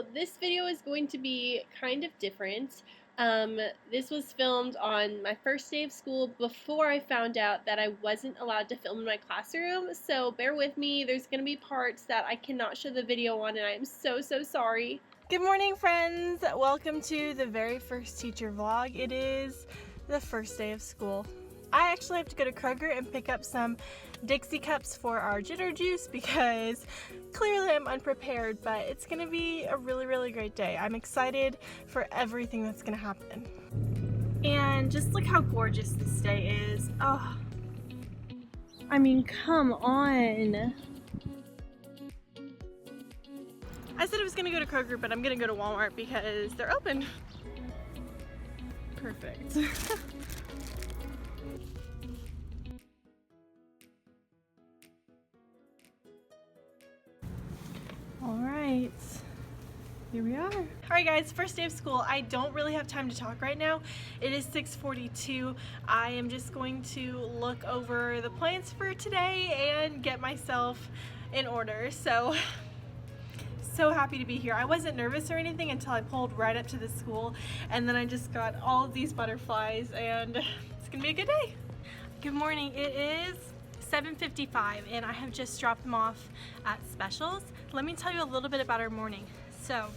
So this video is going to be kind of different. This was filmed on my first day of school before I found out that I wasn't allowed to film in my classroom, so bear with me. There's going to be parts that I cannot show the video on, and I am so sorry. Good morning, friends. Welcome to the very first teacher vlog. It is the first day of school. I actually have to go to Kroger and pick up some Dixie cups for our jitter juice because clearly I'm unprepared, but it's gonna be a really great day. I'm excited for everything that's gonna happen. And just look how gorgeous this day is. Oh, I mean, come on. I said I was gonna go to Kroger, but I'm gonna go to Walmart because they're open. Perfect. All right, here we are. All right guys, first day of school. I don't really have time to talk right now. It is 6:42. I am just going to look over the plans for today and get myself in order. So happy to be here. I wasn't nervous or anything until I pulled right up to the school, and then I just got all of these butterflies, and it's gonna be a good day. Good morning. It is 7:55 and I have just dropped them off at Specials. Let me tell you a little bit about our morning. So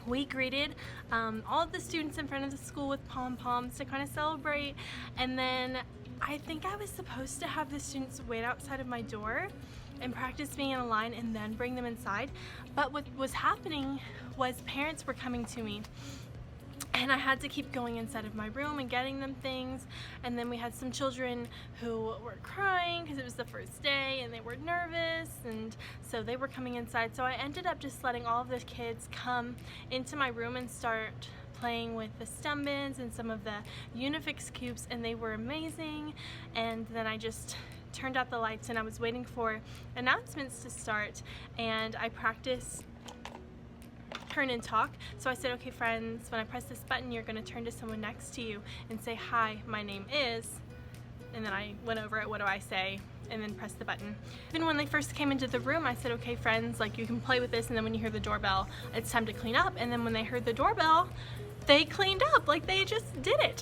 we greeted all of the students in front of the school with pom-poms to kind of celebrate, and then I think I was supposed to have the students wait outside of my door and practice being in a line and then bring them inside, but what was happening was parents were coming to me and I had to keep going inside of my room and getting them things. And then we had some children who were crying because it was the first day and they were nervous, and so they were coming inside. So I ended up just letting all of the kids come into my room and start playing with the stem bins and some of the Unifix cubes, and they were amazing. And then I just turned out the lights and I was waiting for announcements to start, and I practiced turn and talk. So I said, okay friends, when I press this button, you're gonna turn to someone next to you and say, hi, my name is, and then I went over it, what do I say, and then press the button. Even when they first came into the room, I said, okay friends, like you can play with this, and then when you hear the doorbell, it's time to clean up. And then when they heard the doorbell, they cleaned up like they just did it.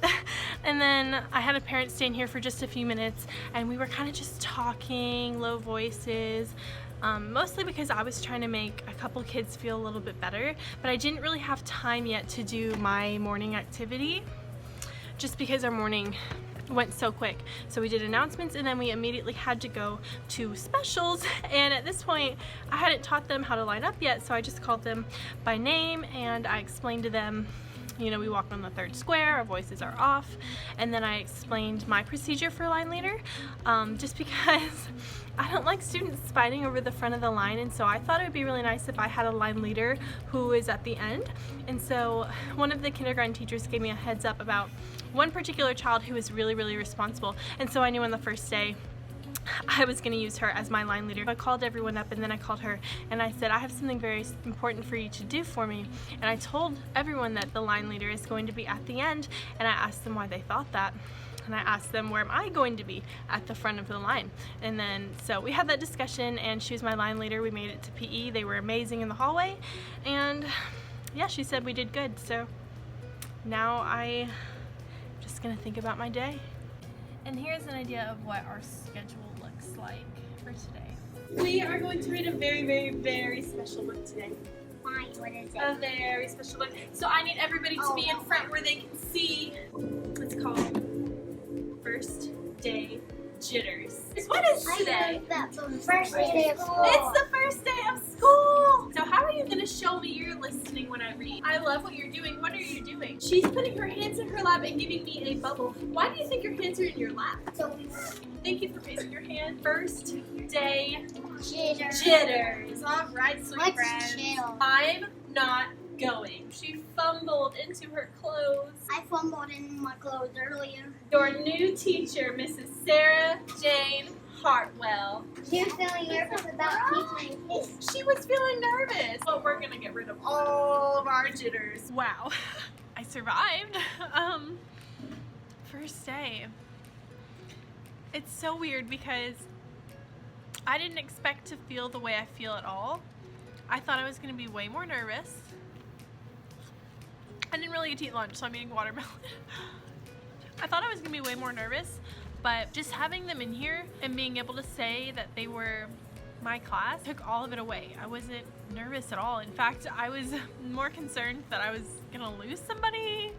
And then I had a parent stand here for just a few minutes, and we were kind of just talking, low voices, mostly because I was trying to make a couple kids feel a little bit better, but I didn't really have time yet to do my morning activity just because our morning went so quick. So we did announcements, and then we immediately had to go to Specials, and at this point I hadn't taught them how to line up yet, so I just called them by name and I explained to them, you know, we walk on the third square, our voices are off, and then I explained my procedure for line leader, just because I don't like students fighting over the front of the line, and so I thought it would be really nice if I had a line leader who is at the end. And so one of the kindergarten teachers gave me a heads up about one particular child who was really responsible, and so I knew on the first day I was going to use her as my line leader. I called everyone up, and then I called her and I said, I have something very important for you to do for me. And I told everyone that the line leader is going to be at the end, and I asked them why they thought that. And I asked them, where am I going to be? At the front of the line. And then so we had that discussion, and she was my line leader. We made it to PE. They were amazing in the hallway, and yeah, she said we did good. So now I'm just gonna think about my day. And here's an idea of what our schedule looks like for today. We are going to read a very special book today. Fine, what is it? A very special book. So I need everybody to be in front where they can see. It's called First Day Jitters. What is today? That's the first day of school. It's the first day of school! So how are you going to show me you're listening when I read? I love what you're doing. What are you doing? She's putting her hands in her lap and giving me a bubble. Why do you think your hands are in your lap? Thank you for raising your hand. First day jitters. All right, sweet friends. I'm not going. She fumbled into her clothes. I fumbled in my clothes earlier. Your new teacher, Mrs. Sarah Jane Hartwell. She was feeling nervous about teaching. She was feeling nervous. But we're gonna get rid of all of our jitters. Wow, I survived. First day. It's so weird because I didn't expect to feel the way I feel at all. I thought I was gonna be way more nervous. didn't really get to eat lunch, so I'm eating watermelon. I thought I was gonna be way more nervous, but just having them in here and being able to say that they were my class took all of it away. I wasn't nervous at all. In fact, I was more concerned that I was gonna lose somebody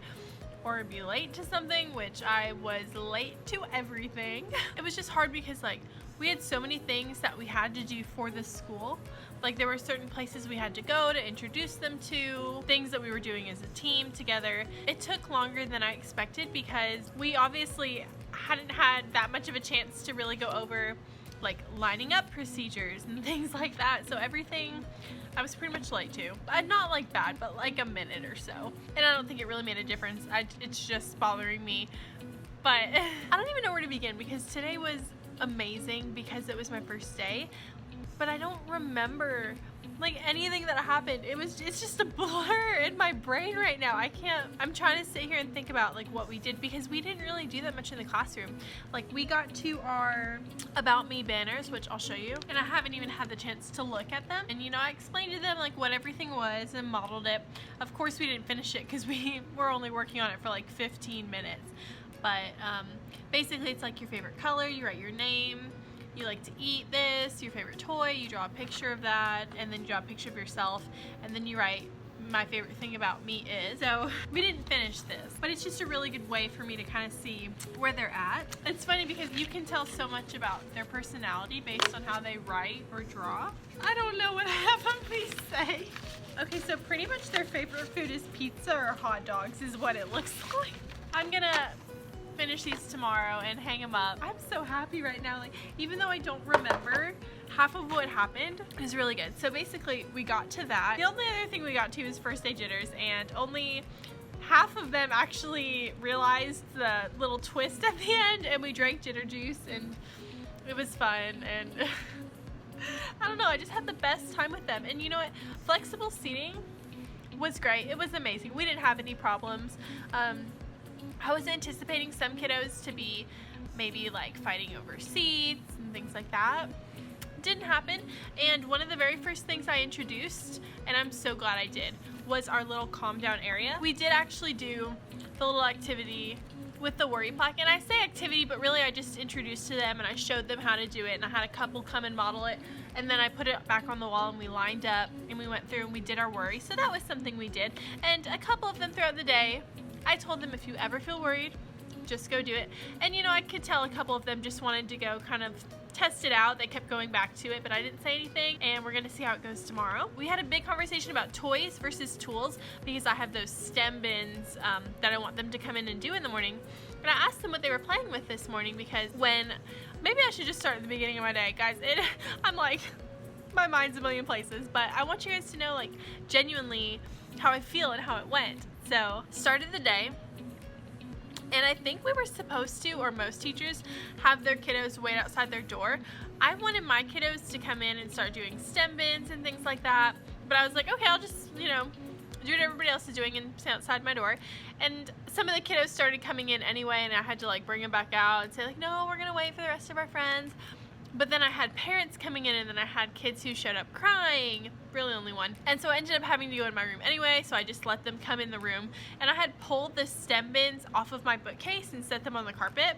or be late to something, which I was late to everything. It was just hard because like we had so many things that we had to do for the school. Like there were certain places we had to go to introduce them to, things that we were doing as a team together. It took longer than I expected because we obviously hadn't had that much of a chance to really go over like lining up procedures and things like that. So everything I was pretty much late to. Not like bad, but like a minute or so. And I don't think it really made a difference. It's just bothering me. But I don't even know where to begin because today was amazing because it was my first day. But I don't remember like anything that happened. It's just a blur in my brain right now. I'm trying to sit here and think about like what we did because we didn't really do that much in the classroom. Like we got to our About Me banners, which I'll show you, and I haven't even had the chance to look at them. And you know, I explained to them like what everything was and modeled it. Of course we didn't finish it because we were only working on it for like 15 minutes. But basically it's like your favorite color, you write your name, you like to eat this, your favorite toy, you draw a picture of that, and then you draw a picture of yourself, and then you write my favorite thing about me is. So we didn't finish this, but it's just a really good way for me to kind of see where they're at. It's funny because you can tell so much about their personality based on how they write or draw. I don't know what half of these say. Okay, so pretty much their favorite food is pizza or hot dogs is what it looks like. I'm gonna finish these tomorrow and hang them up. I'm so happy right now. Like, even though I don't remember half of what happened, it was really good. So basically we got to that. The only other thing we got to is first day jitters, and only half of them actually realized the little twist at the end, and we drank jitter juice and it was fun. And I don't know, I just had the best time with them. And you know what, flexible seating was great. It was amazing. We didn't have any problems. I was anticipating some kiddos to be maybe like fighting over seats and things like that. Didn't happen. And one of the very first things I introduced, and I'm so glad I did, was our little calm down area. We did actually do the little activity with the worry plaque, and I say activity, but really I just introduced to them and I showed them how to do it, and I had a couple come and model it, and then I put it back on the wall and we lined up and we went through and we did our worry. So that was something we did. And a couple of them throughout the day, I told them if you ever feel worried, just go do it. And you know, I could tell a couple of them just wanted to go kind of test it out. They kept going back to it, but I didn't say anything, and we're gonna see how it goes tomorrow. We had a big conversation about toys versus tools because I have those STEM bins that I want them to come in and do in the morning. And I asked them what they were playing with this morning because maybe I should just start at the beginning of my day. Guys, I'm like, my mind's a million places, but I want you guys to know like genuinely how I feel and how it went. So, started the day, and I think we were supposed to, or most teachers, have their kiddos wait outside their door. I wanted my kiddos to come in and start doing STEM bins and things like that, but I was like, okay, I'll just, you know, do what everybody else is doing and stand outside my door. And some of the kiddos started coming in anyway, and I had to like bring them back out and say like, no, we're gonna wait for the rest of our friends. But then I had parents coming in, and then I had kids who showed up crying, really only one. And so I ended up having to go in my room anyway, so I just let them come in the room. And I had pulled the STEM bins off of my bookcase and set them on the carpet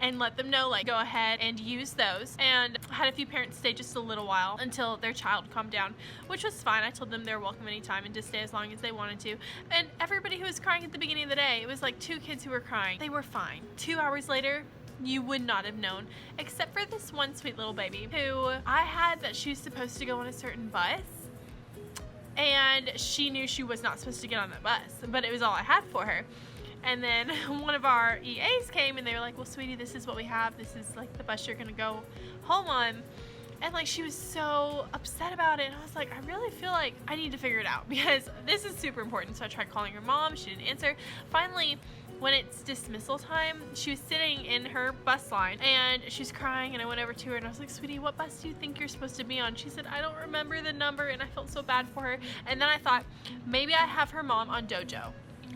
and let them know, like, go ahead and use those. And I had a few parents stay just a little while until their child calmed down, which was fine. I told them they were welcome anytime and to stay as long as they wanted to. And everybody who was crying at the beginning of the day, it was like 2 kids who were crying. They were fine. 2 hours later, you would not have known, except for this one sweet little baby who I had that she was supposed to go on a certain bus, and she knew she was not supposed to get on that bus, but it was all I had for her. And then one of our EAs came and they were like, well, sweetie, this is what we have. This is like the bus you're gonna go home on. And like, she was so upset about it, and I was like, I really feel like I need to figure it out because this is super important. So I tried calling her mom, she didn't answer. Finally, when it's dismissal time, she was sitting in her bus line and she's crying, and I went over to her and I was like, sweetie, what bus do you think you're supposed to be on? She said, I don't remember the number, and I felt so bad for her. And then I thought, maybe I have her mom on Dojo.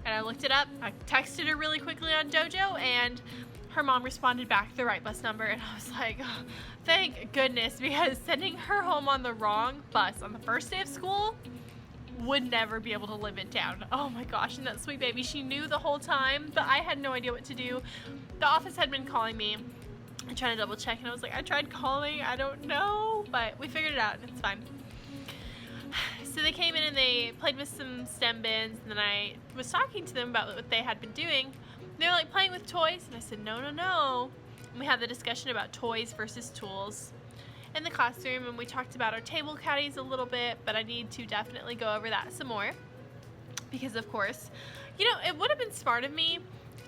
And I looked it up, I texted her really quickly on Dojo, and her mom responded back the right bus number, and I was like, oh, thank goodness, because sending her home on the wrong bus on the first day of school would never be able to live it down. Oh my gosh, and that sweet baby, she knew the whole time, but I had no idea what to do. The office had been calling me and trying to double check, and I was like, I tried calling, I don't know, but we figured it out, and it's fine. So they came in and they played with some STEM bins, and then I was talking to them about what they had been doing. They were like playing with toys, and I said, no, no, no. And we had the discussion about toys versus tools in the classroom, and we talked about our table caddies a little bit, but I need to definitely go over that some more, because of course, you know, it would have been smart of me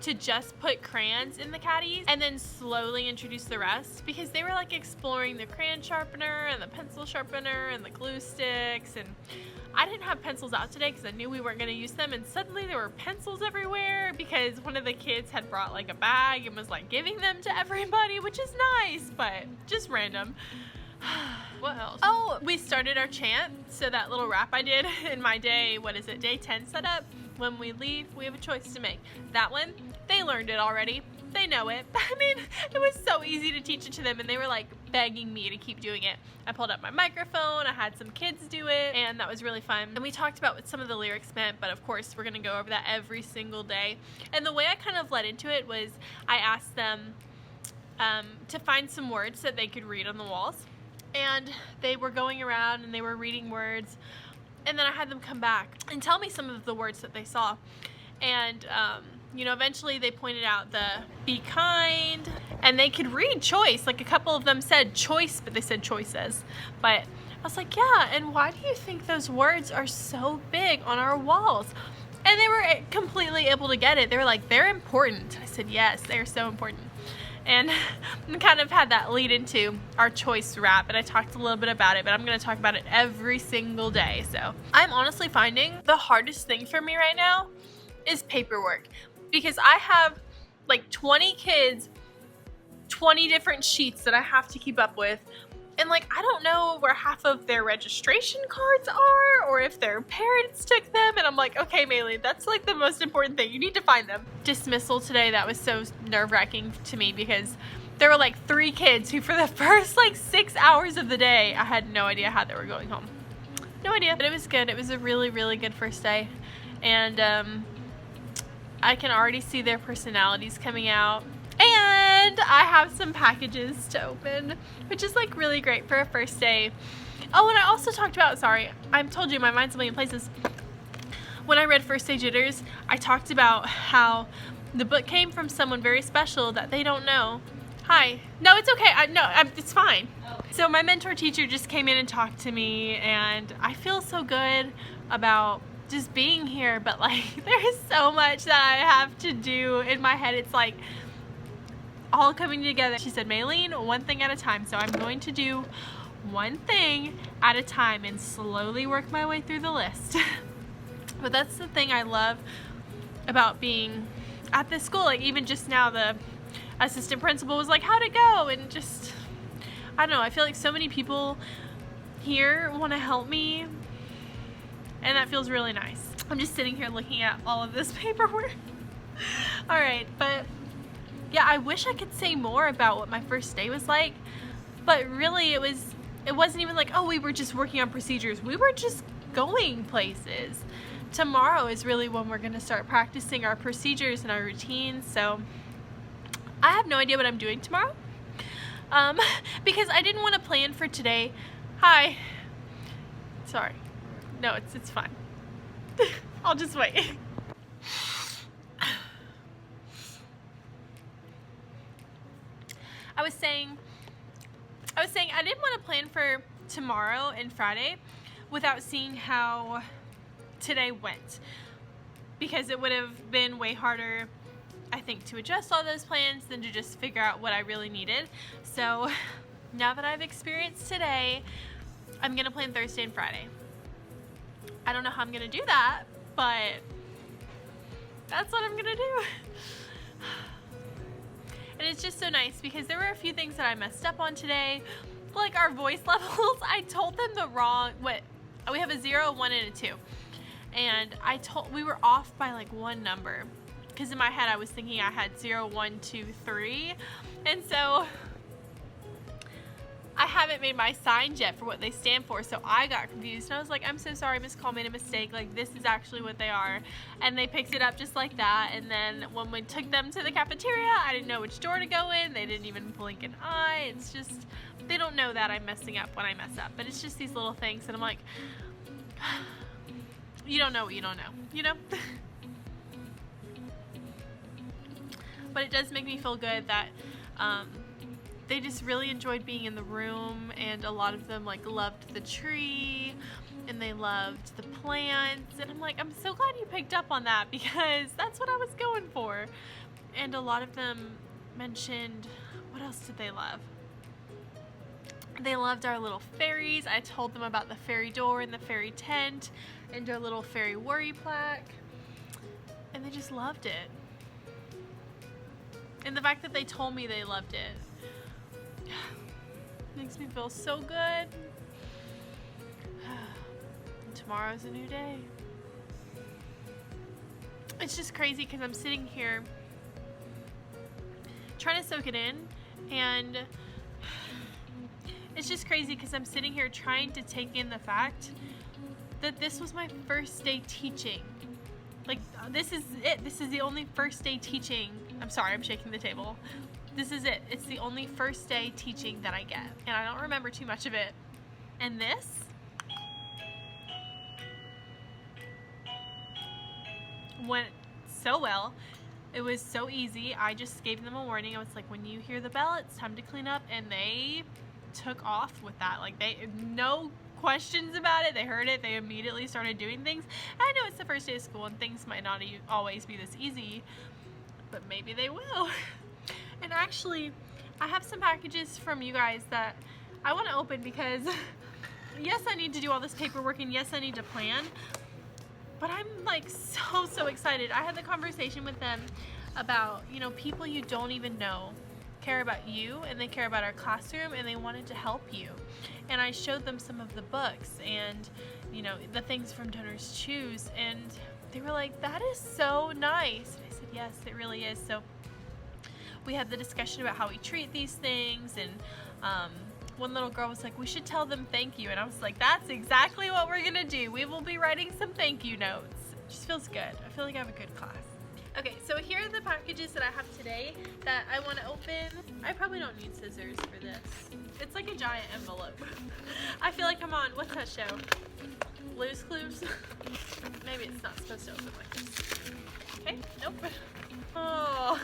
to just put crayons in the caddies and then slowly introduce the rest, because they were like exploring the crayon sharpener and the pencil sharpener and the glue sticks, and I didn't have pencils out today because I knew we weren't going to use them, and suddenly there were pencils everywhere because one of the kids had brought like a bag and was like giving them to everybody, which is nice, but just random. What else? Oh, we started our chant, so that little rap I did in my day, what is it, day 10 setup? When we leave, we have a choice to make. That one, they learned it already. They know it. I mean, it was so easy to teach it to them, and they were like begging me to keep doing it. I pulled up my microphone, I had some kids do it, and that was really fun. And we talked about what some of the lyrics meant, but of course we're gonna go over that every single day. And the way I kind of led into it was I asked them to find some words that they could read on the walls. And they were going around and they were reading words, and then I had them come back and tell me some of the words that they saw. And you know, eventually they pointed out the be kind, and they could read choice. Like a couple of them said choice, but they said choices. But I was like, yeah, and why do you think those words are so big on our walls? And they were completely able to get it. They were like, they're important. I said, yes, they're so important. And kind of had that lead into our choice rap, and I talked a little bit about it, but I'm going to talk about it every single day. So I'm honestly finding the hardest thing for me right now is paperwork, because I have like 20 kids, 20 different sheets that I have to keep up with. And like, I don't know where half of their registration cards are, or if their parents took them. And I'm like, okay, Maylene, that's like the most important thing. You need to find them. Dismissal today, that was so nerve-wracking to me, because there were like 3 kids who for the first like 6 hours of the day, I had no idea how they were going home. No idea. But it was good. It was a really, really good first day. And I can already see their personalities coming out. And I have some packages to open, which is like really great for a first day. Oh, and I also talked about, sorry, I told you my mind's a million places. When I read First Day Jitters, I talked about how the book came from someone very special that they don't know. Hi. No, it's okay. It's fine. So my mentor teacher just came in and talked to me, and I feel so good about just being here, but like there's so much that I have to do in my head. It's like all coming together. She said, Maylene, one thing at a time. So I'm going to do one thing at a time and slowly work my way through the list. But that's the thing I love about being at this school. Like even just now, the assistant principal was like, how'd it go? And just, I don't know, I feel like so many people here want to help me, and that feels really nice. I'm just sitting here looking at all of this paperwork. All right, but yeah, I wish I could say more about what my first day was like, but really it wasn't even like, oh, we were just working on procedures. We were just going places. Tomorrow is really when we're gonna start practicing our procedures and our routines, so I have no idea what I'm doing tomorrow, because I didn't want to plan for today. Hi. Sorry. No, it's fine. I'll just wait. I was saying I didn't want to plan for tomorrow and Friday without seeing how today went, because it would have been way harder, I think, to adjust all those plans than to just figure out what I really needed. So now that I've experienced today, I'm gonna plan Thursday and Friday. I don't know how I'm gonna do that, but that's what I'm gonna do. And it's just so nice because there were a few things that I messed up on today, like our voice levels. I told them the wrong, we have a 0, a 1, and a 2. And we were off by like one number, because in my head I was thinking I had 0, 1, 2, 3. And so I haven't made my signs yet for what they stand for, so I got confused. And I was like, I'm so sorry, Miss Cole made a mistake. Like, this is actually what they are. And they picked it up just like that. And then when we took them to the cafeteria, I didn't know which door to go in. They didn't even blink an eye. It's just, they don't know that I'm messing up when I mess up. But it's just these little things. And I'm like, you don't know what you don't know, you know? But it does make me feel good that they just really enjoyed being in the room, and a lot of them like loved the tree and they loved the plants, and I'm like, I'm so glad you picked up on that because that's what I was going for. And a lot of them mentioned, what else did they love? They loved our little fairies. I told them about the fairy door and the fairy tent and our little fairy worry plaque, and they just loved it. And the fact that they told me they loved it makes me feel so good. Tomorrow's a new day. It's just crazy because I'm sitting here trying to soak it in, and it's just crazy because I'm sitting here trying to take in the fact that this was my first day teaching. Like, this is it. This is the only first day teaching. I'm sorry, I'm shaking the table. This is it. It's the only first day teaching that I get. And I don't remember too much of it. And this went so well. It was so easy. I just gave them a warning. I was like, when you hear the bell, it's time to clean up. And they took off with that. Like, no questions about it. They heard it. They immediately started doing things. And I know it's the first day of school and things might not always be this easy, but maybe they will. And actually, I have some packages from you guys that I want to open because yes, I need to do all this paperwork, and yes, I need to plan, but I'm like so excited. I had the conversation with them about, you know, people you don't even know care about you, and they care about our classroom, and they wanted to help you. And I showed them some of the books and, you know, the things from Donors Choose, and they were like, that is so nice. And I said, yes, it really is. So we had the discussion about how we treat these things, and one little girl was like, we should tell them thank you. And I was like, that's exactly what we're gonna do. We will be writing some thank you notes. It just feels good. I feel like I have a good class. Okay, so here are the packages that I have today that I want to open. I probably don't need scissors for this. It's like a giant envelope. I feel like I'm on, what's that show? Blue's Clues? Maybe it's not supposed to open like this. Okay, nope. Oh,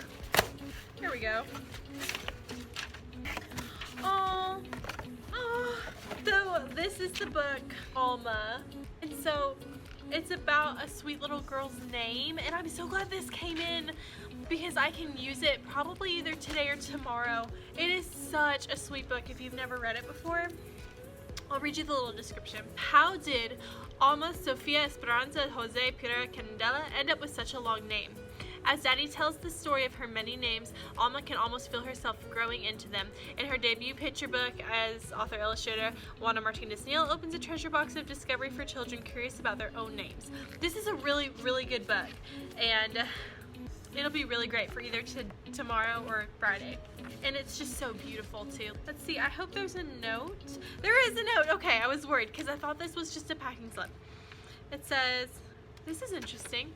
here we go. Oh, so this is the book, Alma. And so it's about a sweet little girl's name, and I'm so glad this came in because I can use it probably either today or tomorrow. It is such a sweet book if you've never read it before. I'll read you the little description. How did Alma Sofia Esperanza Jose Pura Candela end up with such a long name? As Daddy tells the story of her many names, Alma can almost feel herself growing into them. In her debut picture book as author-illustrator Juana Martinez-Neal opens a treasure box of discovery for children curious about their own names. This is a really, really good book, and it'll be really great for either tomorrow or Friday. And it's just so beautiful too. Let's see, I hope there's a note. There is a note. Okay, I was worried because I thought this was just a packing slip. It says, this is interesting.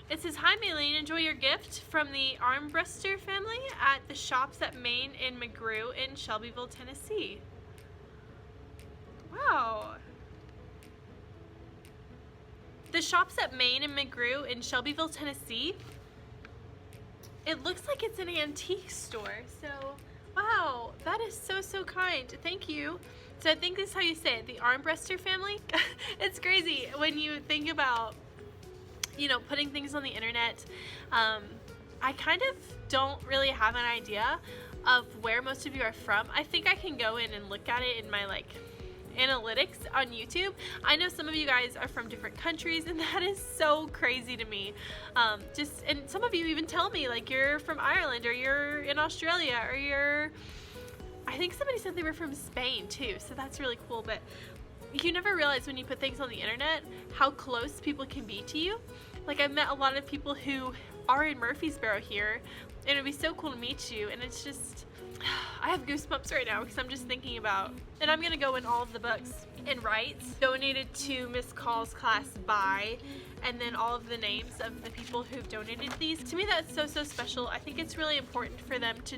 It says, hi Maylene, enjoy your gift from the Armbruster family at the Shops at Main in McGrew in Shelbyville, Tennessee. Wow. The Shops at Main in McGrew in Shelbyville, Tennessee. It looks like it's an antique store. So, wow, that is so kind. Thank you. So I think this is how you say it, the Armbruster family. It's crazy when you think about, you know, putting things on the internet. I kind of don't really have an idea of where most of you are from. I think I can go in and look at it in my like analytics on YouTube. I know some of you guys are from different countries, and that is so crazy to me. And some of you even tell me like you're from Ireland, or you're in Australia, or I think somebody said they were from Spain too, so that's really cool. But you never realize when you put things on the internet how close people can be to you. Like, I've met a lot of people who are in Murfreesboro here, and it'd be so cool to meet you, and it's just, I have goosebumps right now because I'm just thinking about, and I'm gonna go in all of the books and write donated to Miss Call's class by, and then all of the names of the people who've donated these. To me, that's so special. I think it's really important for them to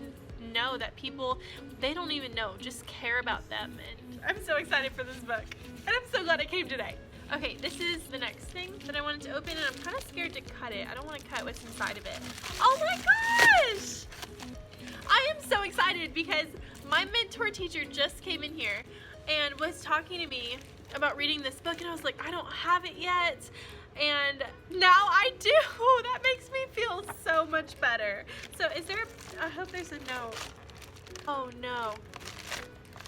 know that people they don't even know just care about them, and I'm so excited for this book, and I'm so glad it came today. Okay, this is the next thing that I wanted to open, and I'm kind of scared to cut it. I don't want to cut what's inside of it. Oh my gosh! I am so excited because my mentor teacher just came in here and was talking to me about reading this book, and I was like, I don't have it yet, and now I do. That makes me feel so much better. So is there, I hope there's a note. Oh no,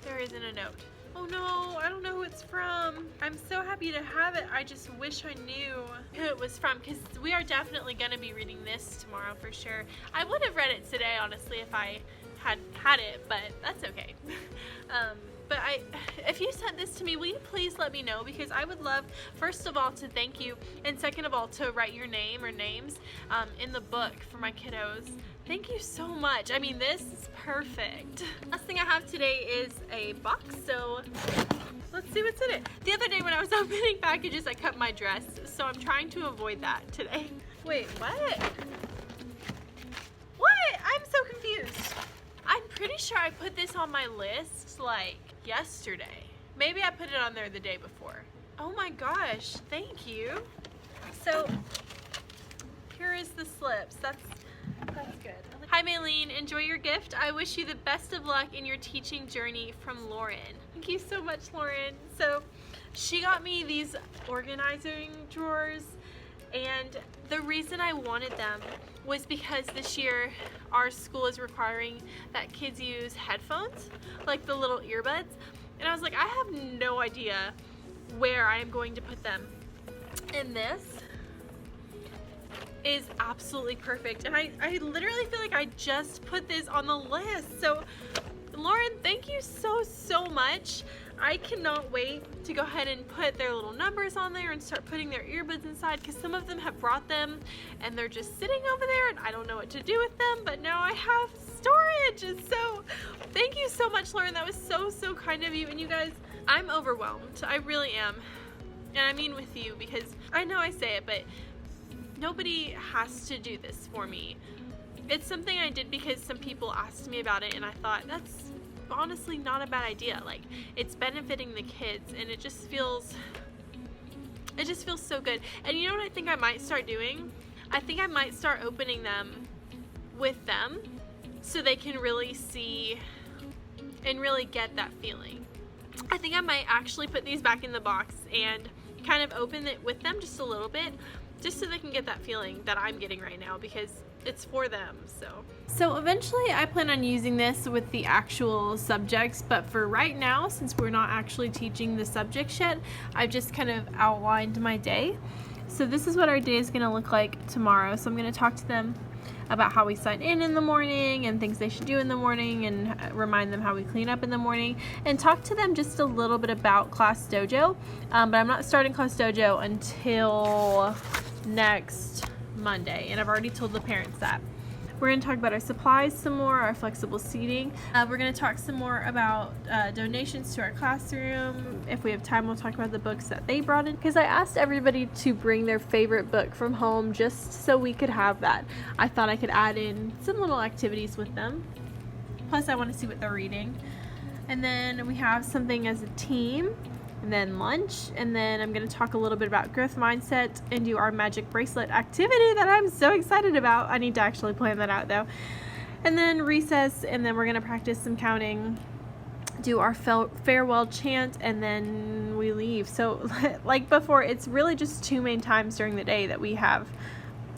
there isn't a note. Oh no, I don't know who it's from. I'm so happy to have it. I just wish I knew who it was from, because we are definitely going to be reading this tomorrow for sure. I would have read it today, honestly, if I had it, but that's okay. But if you sent this to me, will you please let me know, because I would love, first of all, to thank you, and second of all, to write your name or names in the book for my kiddos. Thank you so much. I mean, this is perfect. Last thing I have today is a box, so let's see what's in it. The other day when I was opening packages, I cut my dress, so I'm trying to avoid that today. Wait, what? What? I'm so confused. I'm pretty sure I put this on my list like yesterday. Maybe I put it on there the day before. Oh my gosh, thank you. So here is the slips. That's good. Hi Maylene, enjoy your gift. I wish you the best of luck in your teaching journey, from Lauren. Thank you so much, Lauren. So she got me these organizing drawers, and the reason I wanted them was because this year our school is requiring that kids use headphones, like the little earbuds, and I was like, I have no idea where I am going to put them, and this is absolutely perfect, and I literally feel like I just put this on the list. So Lauren, thank you so much. I cannot wait to go ahead and put their little numbers on there and start putting their earbuds inside, because some of them have brought them and they're just sitting over there and I don't know what to do with them, but now I have storage. And so thank you so much, Lauren. That was so kind of you. And you guys, I'm overwhelmed. I really am. And I mean with you, because I know I say it, but nobody has to do this for me. It's something I did because some people asked me about it, and I thought that's honestly not a bad idea. Like, it's benefiting the kids, and it just feels so good. And you know what I think I might start doing? I think I might start opening them with them so they can really see and really get that feeling. I think I might actually put these back in the box and kind of open it with them just a little bit, just so they can get that feeling that I'm getting right now, because it's for them. So eventually I plan on using this with the actual subjects, but for right now, since we're not actually teaching the subjects yet, I've just kind of outlined my day. So this is what our day is going to look like tomorrow. So I'm going to talk to them about how we sign in the morning and things they should do in the morning, and remind them how we clean up in the morning, and talk to them just a little bit about Class Dojo. But I'm not starting Class Dojo until next Monday, and I've already told the parents that. We're going to talk about our supplies some more, our flexible seating. We're going to talk some more about donations to our classroom. If we have time, we'll talk about the books that they brought in, because I asked everybody to bring their favorite book from home just so we could have that. I thought I could add in some little activities with them. Plus, I want to see what they're reading. And then we have something as a team, and then lunch, and then I'm going to talk a little bit about growth mindset and do our magic bracelet activity that I'm so excited about. I need to actually plan that out though. And then recess, and then we're going to practice some counting, do our farewell chant, and then we leave. So like before, it's really just 2 main times during the day that we have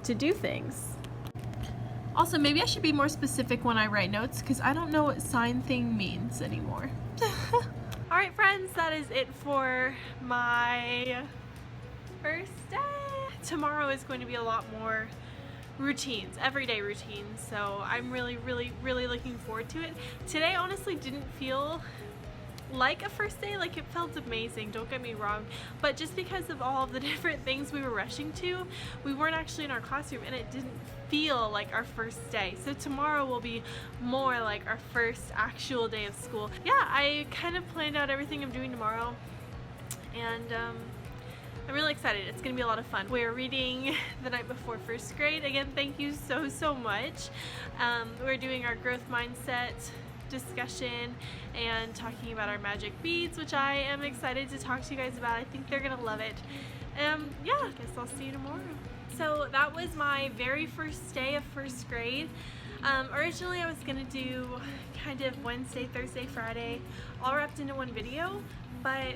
to do things. Also, maybe I should be more specific when I write notes, because I don't know what sign thing means anymore. Alright friends, that is it for my first day. Tomorrow is going to be a lot more routines, everyday routines, so I'm really looking forward to it. Today honestly didn't feel like a first day. Like, it felt amazing, don't get me wrong, but just because of all of the different things we were rushing to, we weren't actually in our classroom and it didn't feel like our first day. So tomorrow will be more like our first actual day of school. Yeah, I kind of planned out everything I'm doing tomorrow, and I'm really excited. It's gonna be a lot of fun. We're reading the night before first grade. Again, thank you so much. We're doing our growth mindset discussion and talking about our magic beads, which I am excited to talk to you guys about. I think they're gonna love it. Yeah, I guess I'll see you tomorrow. So that was my very first day of first grade. Originally I was gonna do kind of Wednesday, Thursday, Friday, all wrapped into one video, but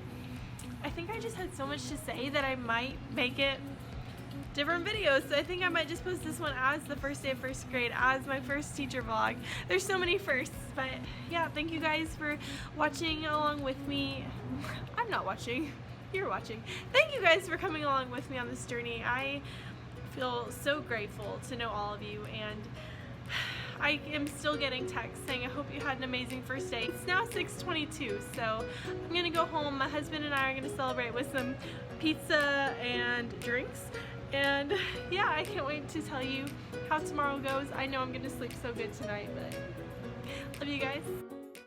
I think I just had so much to say that I might make it different videos. So I think I might just post this one as the first day of first grade, as my first teacher vlog. There's so many firsts, but yeah, thank you guys for watching along with me. I'm not watching, you're watching. Thank you guys for coming along with me on this journey. I feel so grateful to know all of you, and I am still getting texts saying I hope you had an amazing first day. It's now 6:22, so I'm gonna go home. My husband and I are gonna celebrate with some pizza and drinks, and yeah, I can't wait to tell you how tomorrow goes. I know I'm gonna sleep so good tonight, but love you guys.